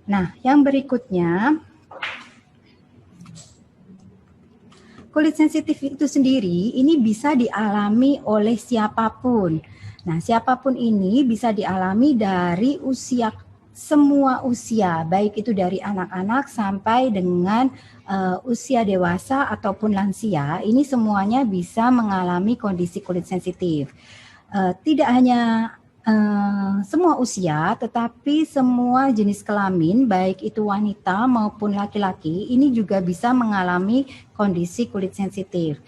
Nah, yang berikutnya, kulit sensitif itu sendiri ini bisa dialami oleh siapapun. Nah, siapapun ini bisa dialami dari semua usia, baik itu dari anak-anak sampai dengan usia dewasa ataupun lansia. Ini semuanya bisa mengalami kondisi kulit sensitif. Tidak hanya semua usia, tetapi semua jenis kelamin, baik itu wanita maupun laki-laki, ini juga bisa mengalami kondisi kulit sensitif.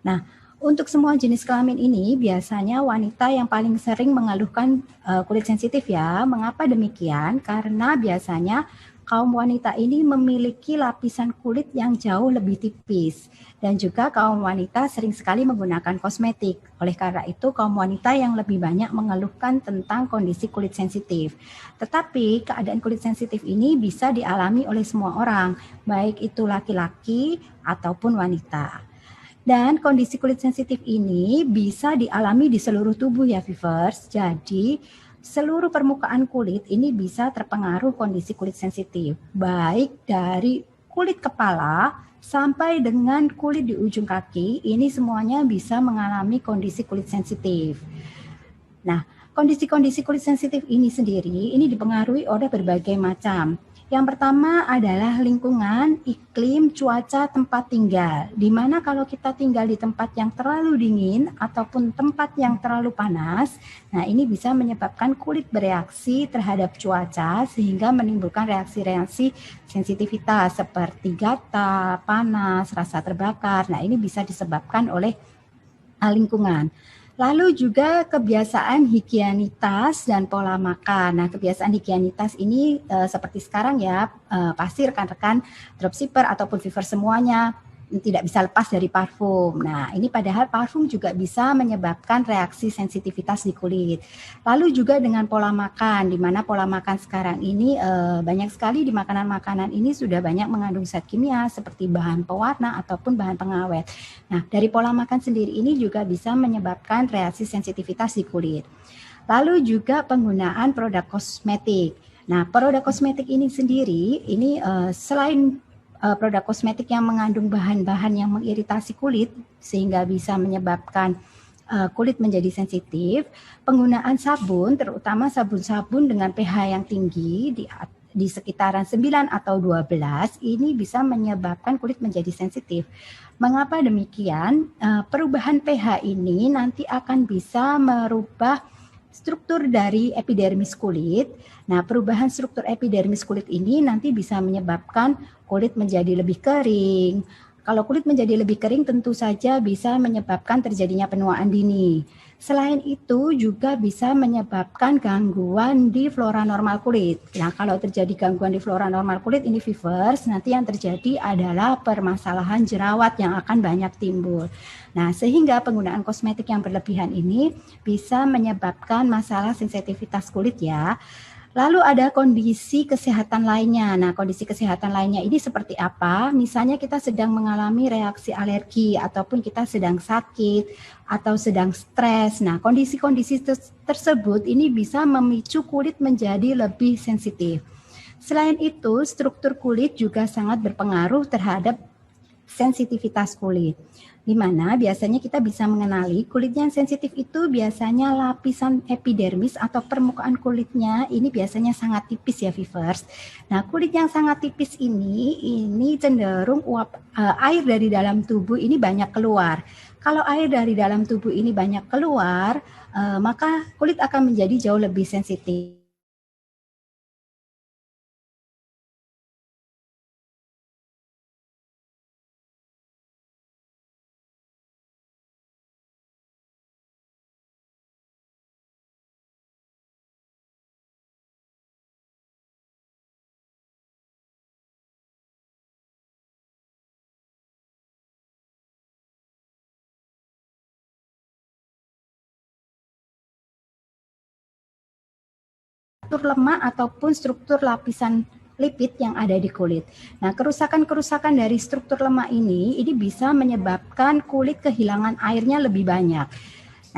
Nah, untuk semua jenis kelamin ini, biasanya wanita yang paling sering mengeluhkan kulit sensitif ya. Mengapa demikian? Karena biasanya kaum wanita ini memiliki lapisan kulit yang jauh lebih tipis. Dan juga kaum wanita sering sekali menggunakan kosmetik. Oleh karena itu, kaum wanita yang lebih banyak mengeluhkan tentang kondisi kulit sensitif. Tetapi keadaan kulit sensitif ini bisa dialami oleh semua orang, baik itu laki-laki ataupun wanita. Dan kondisi kulit sensitif ini bisa dialami di seluruh tubuh ya, viewers. Jadi, seluruh permukaan kulit ini bisa terpengaruh kondisi kulit sensitif, baik dari kulit kepala sampai dengan kulit di ujung kaki, ini semuanya bisa mengalami kondisi kulit sensitif. Nah, kondisi-kondisi kulit sensitif ini sendiri, ini dipengaruhi oleh berbagai macam. Yang pertama adalah lingkungan, iklim, cuaca, tempat tinggal. Di mana kalau kita tinggal di tempat yang terlalu dingin ataupun tempat yang terlalu panas, nah ini bisa menyebabkan kulit bereaksi terhadap cuaca sehingga menimbulkan reaksi-reaksi sensitivitas seperti gatal, panas, rasa terbakar. Nah ini bisa disebabkan oleh lingkungan. Lalu juga kebiasaan higienitas dan pola makan. Nah, kebiasaan higienitas ini seperti sekarang ya, pasti rekan-rekan dropshipper ataupun viewer semuanya tidak bisa lepas dari parfum. Nah, ini padahal parfum juga bisa menyebabkan reaksi sensitivitas di kulit. Lalu juga dengan pola makan, di mana pola makan sekarang ini banyak sekali di makanan-makanan ini sudah banyak mengandung zat kimia seperti bahan pewarna ataupun bahan pengawet. Nah, dari pola makan sendiri ini juga bisa menyebabkan reaksi sensitivitas di kulit. Lalu juga penggunaan produk kosmetik. Nah, produk kosmetik ini sendiri, ini selain produk kosmetik yang mengandung bahan-bahan yang mengiritasi kulit sehingga bisa menyebabkan kulit menjadi sensitif, penggunaan sabun, terutama sabun-sabun dengan pH yang tinggi di sekitaran 9 atau 12, ini bisa menyebabkan kulit menjadi sensitif. Mengapa demikian? Perubahan pH ini nanti akan bisa merubah struktur dari epidermis kulit. Nah, perubahan struktur epidermis kulit ini nanti bisa menyebabkan kulit menjadi lebih kering. Kalau kulit menjadi lebih kering tentu saja bisa menyebabkan terjadinya penuaan dini. Selain itu juga bisa menyebabkan gangguan di flora normal kulit. Nah, kalau terjadi gangguan di flora normal kulit ini viewers, nanti yang terjadi adalah permasalahan jerawat yang akan banyak timbul. Nah, sehingga penggunaan kosmetik yang berlebihan ini bisa menyebabkan masalah sensitivitas kulit ya. Lalu ada kondisi kesehatan lainnya. Nah, kondisi kesehatan lainnya ini seperti apa? Misalnya kita sedang mengalami reaksi alergi ataupun kita sedang sakit atau sedang stres. Nah, kondisi-kondisi tersebut ini bisa memicu kulit menjadi lebih sensitif. Selain itu, struktur kulit juga sangat berpengaruh terhadap sensitivitas kulit. Di mana biasanya kita bisa mengenali kulit yang sensitif itu biasanya lapisan epidermis atau permukaan kulitnya ini biasanya sangat tipis ya viewers. Nah, kulit yang sangat tipis ini cenderung air dari dalam tubuh ini banyak keluar. Kalau air dari dalam tubuh ini banyak keluar, maka kulit akan menjadi jauh lebih sensitif. Struktur lemak ataupun struktur lapisan lipid yang ada di kulit. Nah, kerusakan-kerusakan dari struktur lemak ini bisa menyebabkan kulit kehilangan airnya lebih banyak.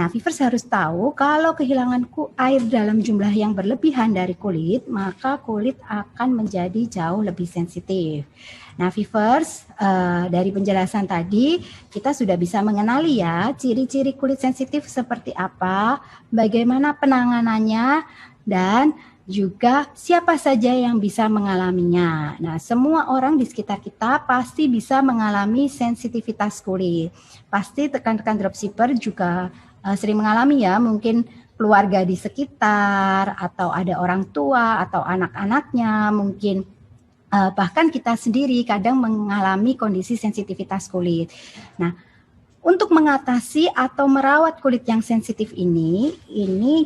Nah, viewers harus tahu kalau kehilangan air dalam jumlah yang berlebihan dari kulit, maka kulit akan menjadi jauh lebih sensitif. Nah, viewers, dari penjelasan tadi kita sudah bisa mengenali ya ciri-ciri kulit sensitif seperti apa, bagaimana penanganannya, dan juga siapa saja yang bisa mengalaminya. Nah, semua orang di sekitar kita pasti bisa mengalami sensitivitas kulit. Pasti rekan-rekan dropshipper juga sering mengalami ya, mungkin keluarga di sekitar, atau ada orang tua, atau anak-anaknya, mungkin bahkan kita sendiri kadang mengalami kondisi sensitivitas kulit. Nah, untuk mengatasi atau merawat kulit yang sensitif ini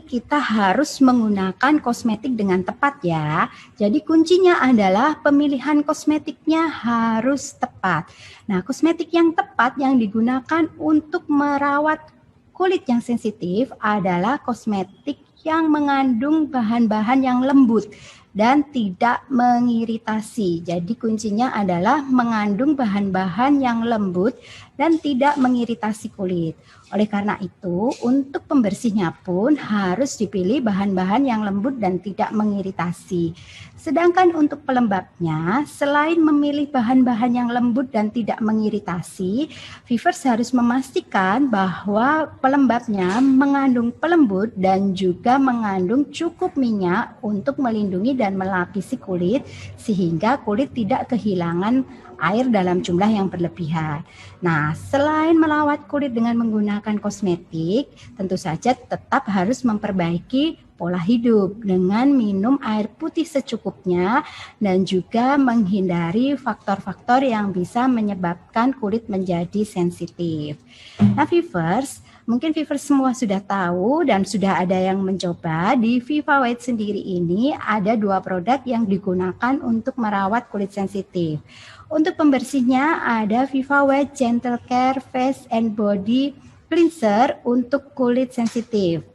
kita harus menggunakan kosmetik dengan tepat ya. Jadi kuncinya adalah pemilihan kosmetiknya harus tepat. Nah, kosmetik yang tepat yang digunakan untuk merawat kulit yang sensitif adalah kosmetik yang mengandung bahan-bahan yang lembut dan tidak mengiritasi. Jadi kuncinya adalah mengandung bahan-bahan yang lembut dan tidak mengiritasi kulit. Oleh karena itu, untuk pembersihnya pun harus dipilih bahan-bahan yang lembut dan tidak mengiritasi. Sedangkan untuk pelembabnya, selain memilih bahan-bahan yang lembut dan tidak mengiritasi, viewers harus memastikan bahwa pelembabnya mengandung pelembut dan juga mengandung cukup minyak untuk melindungi dan melapisi kulit sehingga kulit tidak kehilangan air dalam jumlah yang berlebihan. Nah, selain melawat kulit dengan menggunakan kosmetik, tentu saja tetap harus memperbaiki pola hidup dengan minum air putih secukupnya dan juga menghindari faktor-faktor yang bisa menyebabkan kulit menjadi sensitif. Nah, viewers, mungkin viewers semua sudah tahu dan sudah ada yang mencoba. Di Viva White sendiri ini ada 2 produk yang digunakan untuk merawat kulit sensitif. Untuk pembersihnya ada Viva White Gentle Care Face and Body Cleanser untuk kulit sensitif.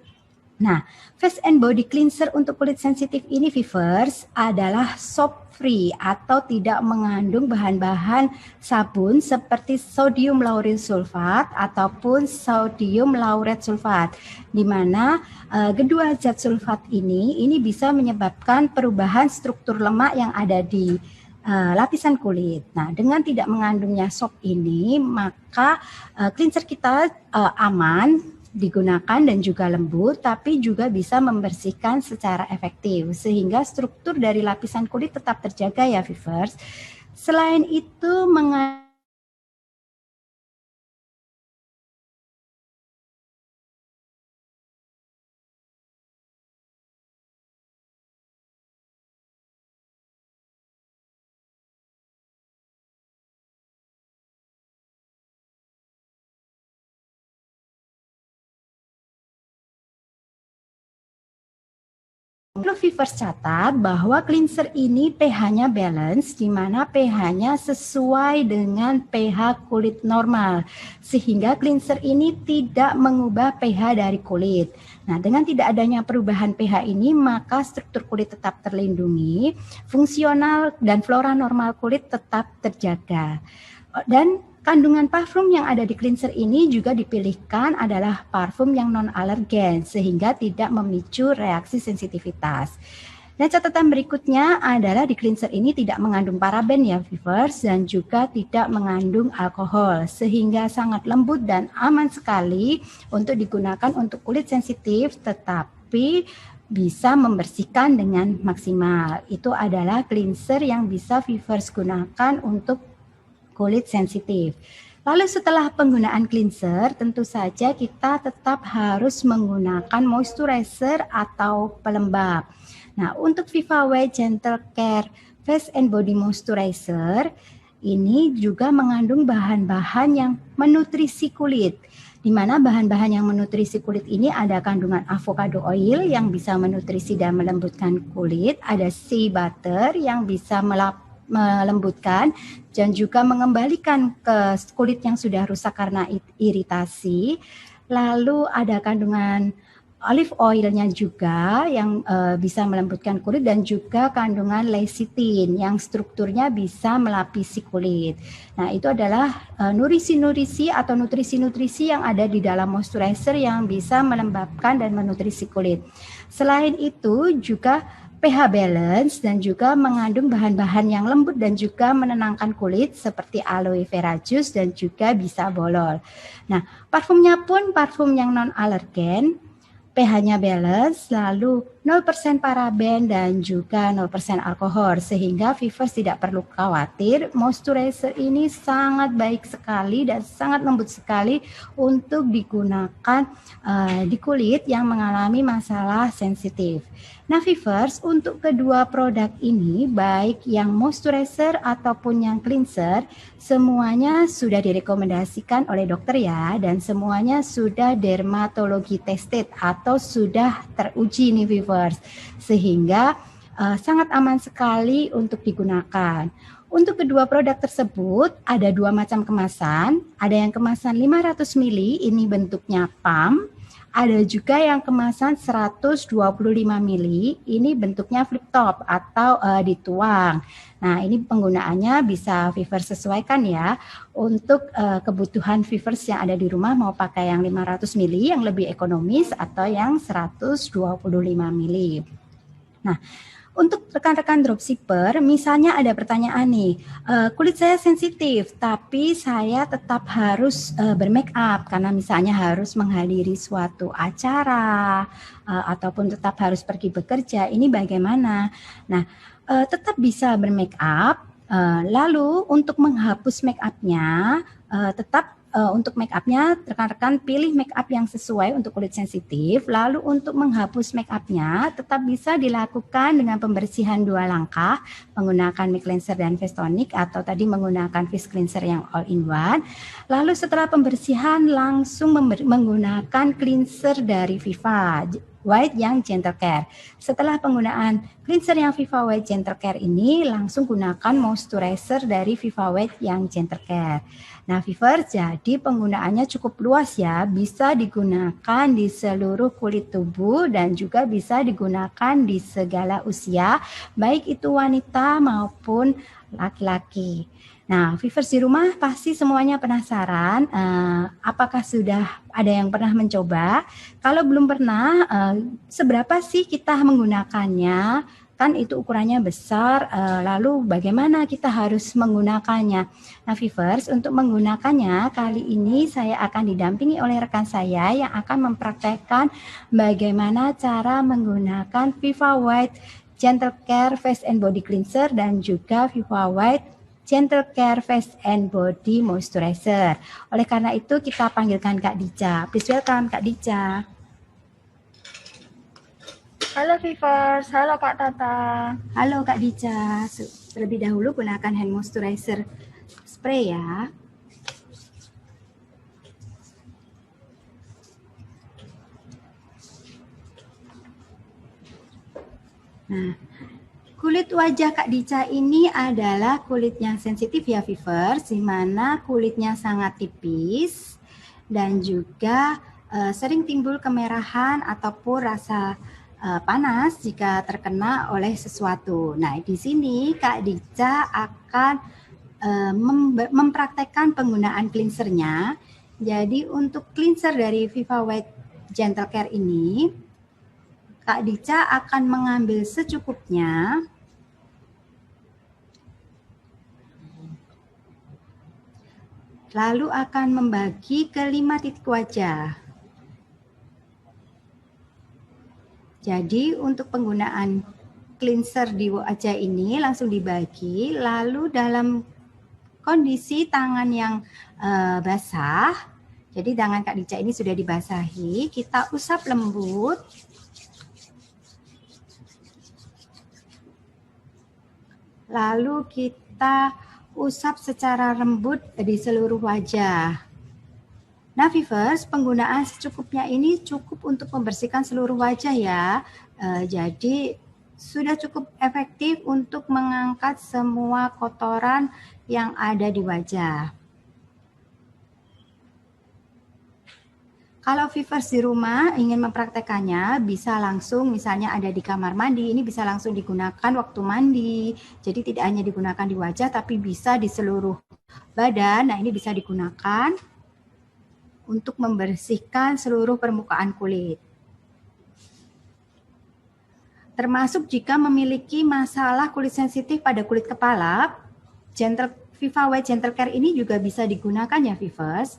Nah, Face and Body Cleanser untuk kulit sensitif ini viewers adalah soap free atau tidak mengandung bahan-bahan sabun seperti sodium lauryl sulfat ataupun sodium lauret sulfat, di mana kedua zat sulfat ini bisa menyebabkan perubahan struktur lemak yang ada di lapisan kulit. Nah, dengan tidak mengandungnya soap ini, maka cleanser kita aman digunakan dan juga lembut, tapi juga bisa membersihkan secara efektif sehingga struktur dari lapisan kulit tetap terjaga ya viewers. Selain itu perlu viewers catat bahwa cleanser ini pH-nya balance, di mana pH-nya sesuai dengan pH kulit normal, sehingga cleanser ini tidak mengubah pH dari kulit. Nah, dengan tidak adanya perubahan pH ini, maka struktur kulit tetap terlindungi, fungsional dan flora normal kulit tetap terjaga. Dan kandungan parfum yang ada di cleanser ini juga dipilihkan adalah parfum yang non-alergen sehingga tidak memicu reaksi sensitivitas. Dan catatan berikutnya adalah di cleanser ini tidak mengandung paraben ya viewers dan juga tidak mengandung alkohol sehingga sangat lembut dan aman sekali untuk digunakan untuk kulit sensitif tetapi bisa membersihkan dengan maksimal. Itu adalah cleanser yang bisa viewers gunakan untuk kulit sensitif. Lalu setelah penggunaan cleanser, tentu saja kita tetap harus menggunakan moisturizer atau pelembab. Nah, untuk Viva White Gentle Care Face and Body Moisturizer, ini juga mengandung bahan-bahan yang menutrisi kulit. Di mana bahan-bahan yang menutrisi kulit ini ada kandungan avocado oil yang bisa menutrisi dan melembutkan kulit, ada shea butter yang bisa melembutkan dan juga mengembalikan ke kulit yang sudah rusak karena iritasi. Lalu ada kandungan olive oilnya juga yang bisa melembutkan kulit dan juga kandungan lecithin yang strukturnya bisa melapisi kulit. Nah, itu adalah nutrisi-nutrisi atau nutrisi-nutrisi yang ada di dalam moisturizer yang bisa melembabkan dan menutrisi kulit. Selain itu juga pH balance dan juga mengandung bahan-bahan yang lembut dan juga menenangkan kulit seperti aloe vera juice dan juga bisa bolol. Nah, parfumnya pun parfum yang non-alergen, pH-nya balance, lalu 0% paraben dan juga 0% alkohol, sehingga viewers tidak perlu khawatir. Moisturizer ini sangat baik sekali dan sangat lembut sekali untuk digunakan di kulit yang mengalami masalah sensitif. Nah, viewers, untuk kedua produk ini, baik yang moisturizer ataupun yang cleanser, semuanya sudah direkomendasikan oleh dokter ya, dan semuanya sudah dermatologi tested atau sudah teruji nih viewers, sehingga sangat aman sekali untuk digunakan. Untuk kedua produk tersebut ada dua macam kemasan, ada yang kemasan 500 ml, ini bentuknya pump, ada juga yang kemasan 125 ml, ini bentuknya flip top atau dituang. Nah, ini penggunaannya bisa viewers sesuaikan ya untuk kebutuhan viewers yang ada di rumah, mau pakai yang 500 ml yang lebih ekonomis atau yang 125 ml. Nah, untuk rekan-rekan dropshipper, misalnya ada pertanyaan nih, kulit saya sensitif, tapi saya tetap harus bermake up karena misalnya harus menghadiri suatu acara ataupun tetap harus pergi bekerja. Ini bagaimana? Nah, tetap bisa bermake up. Lalu untuk menghapus make up-nya, tetap untuk make up-nya, rekan-rekan pilih make up yang sesuai untuk kulit sensitif. Lalu untuk menghapus make up-nya, tetap bisa dilakukan dengan pembersihan 2 langkah, menggunakan mic cleanser dan face tonic, atau tadi menggunakan face cleanser yang all-in-one. Lalu setelah pembersihan, langsung menggunakan cleanser dari Viva White yang Gentle Care. Setelah penggunaan cleanser yang Viva White Gentle Care ini, langsung gunakan moisturizer dari Viva White yang Gentle Care. Nah, viewers, jadi penggunaannya cukup luas ya, bisa digunakan di seluruh kulit tubuh dan juga bisa digunakan di segala usia, baik itu wanita maupun laki-laki. Nah, viewers di rumah pasti semuanya penasaran, apakah sudah ada yang pernah mencoba? Kalau belum pernah, seberapa sih kita menggunakannya? Kan itu ukurannya besar, lalu bagaimana kita harus menggunakannya? Nah, viewers, untuk menggunakannya kali ini saya akan didampingi oleh rekan saya yang akan mempraktekkan bagaimana cara menggunakan Viva White Gentle Care Face and Body Cleanser dan juga Viva White Gentle Care Face and Body Moisturizer. Oleh karena itu kita panggilkan Kak Dica. Please welcome Kak Dica. Halo Vivers, halo Kak Tata. Halo Kak Dica. Terlebih dahulu gunakan hand moisturizer spray ya. Nah, kulit wajah Kak Dica ini adalah kulit yang sensitif ya viewers, di mana kulitnya sangat tipis dan juga sering timbul kemerahan ataupun rasa panas jika terkena oleh sesuatu. Nah, di sini Kak Dica akan mempraktekkan penggunaan cleansernya. Jadi untuk cleanser dari Viva White Gentle Care ini, Kak Dica akan mengambil secukupnya. Lalu akan membagi ke 5 titik wajah. Jadi untuk penggunaan cleanser di wajah ini langsung dibagi, lalu dalam kondisi tangan yang basah, jadi tangan Kak Dica ini sudah dibasahi, kita usap lembut. Lalu kita usap secara lembut di seluruh wajah. Nah, viewers, penggunaan secukupnya ini cukup untuk membersihkan seluruh wajah ya. Jadi sudah cukup efektif untuk mengangkat semua kotoran yang ada di wajah. Kalau Vivers di rumah ingin mempraktekannya, bisa langsung misalnya ada di kamar mandi, ini bisa langsung digunakan waktu mandi. Jadi tidak hanya digunakan di wajah, tapi bisa di seluruh badan. Nah, ini bisa digunakan untuk membersihkan seluruh permukaan kulit. Termasuk jika memiliki masalah kulit sensitif pada kulit kepala, Viva White Gentle Care ini juga bisa digunakan ya Vivers.